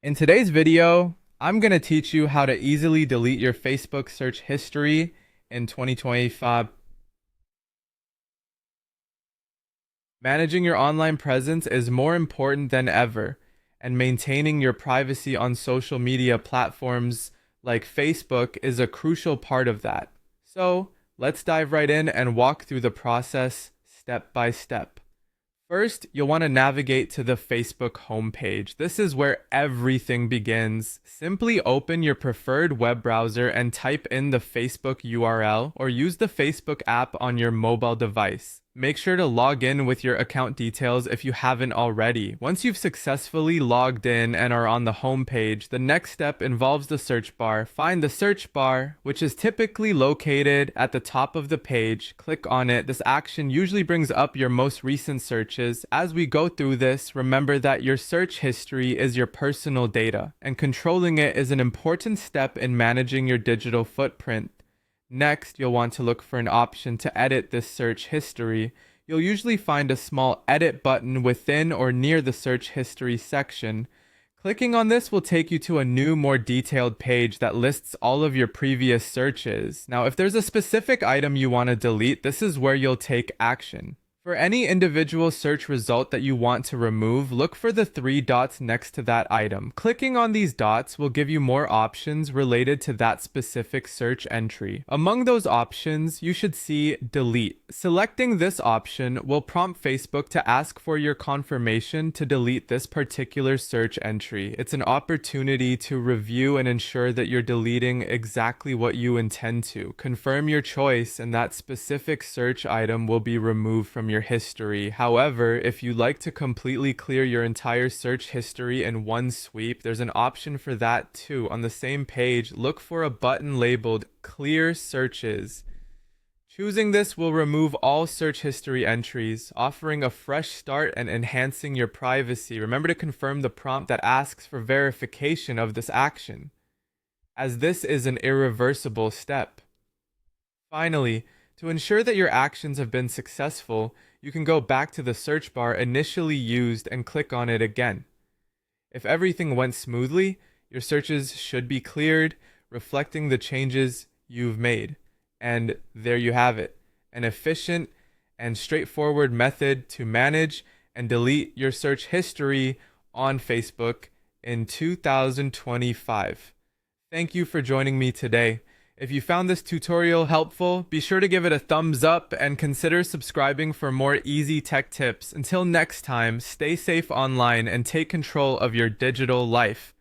In today's video, I'm going to teach you how to easily delete your Facebook search history in 2025. Managing your online presence is more important than ever, and maintaining your privacy on social media platforms like Facebook is a crucial part of that. So, let's dive right in and walk through the process step by step. First, you'll want to navigate to the Facebook homepage. This is where everything begins. Simply open your preferred web browser and type in the Facebook URL or use the Facebook app on your mobile device. Make sure to log in with your account details if you haven't already. Once you've successfully logged in and are on the home page, the next step involves the search bar. Find the search bar, which is typically located at the top of the page. Click on it. This action usually brings up your most recent searches. As we go through this, remember that your search history is your personal data, and controlling it is an important step in managing your digital footprint. Next, you'll want to look for an option to edit this search history. You'll usually find a small edit button within or near the search history section. Clicking on this will take you to a new, more detailed page that lists all of your previous searches. Now, if there's a specific item you want to delete, this is where you'll take action. For any individual search result that you want to remove, look for the three dots next to that item. Clicking on these dots will give you more options related to that specific search entry. Among those options, you should see delete. Selecting this option will prompt Facebook to ask for your confirmation to delete this particular search entry. It's an opportunity to review and ensure that you're deleting exactly what you intend to. Confirm your choice and that specific search item will be removed from your history. However, if you like to completely clear your entire search history in one sweep, there's an option for that too. On the same page, look for a button labeled Clear Searches. Choosing this will remove all search history entries, offering a fresh start and enhancing your privacy. Remember to confirm the prompt that asks for verification of this action, as this is an irreversible step. Finally, to ensure that your actions have been successful, you can go back to the search bar initially used and click on it again. If everything went smoothly, your searches should be cleared, reflecting the changes you've made. And there you have it, an efficient and straightforward method to manage and delete your search history on Facebook in 2025. Thank you for joining me today. If you found this tutorial helpful, be sure to give it a thumbs up and consider subscribing for more easy tech tips. Until next time, stay safe online and take control of your digital life.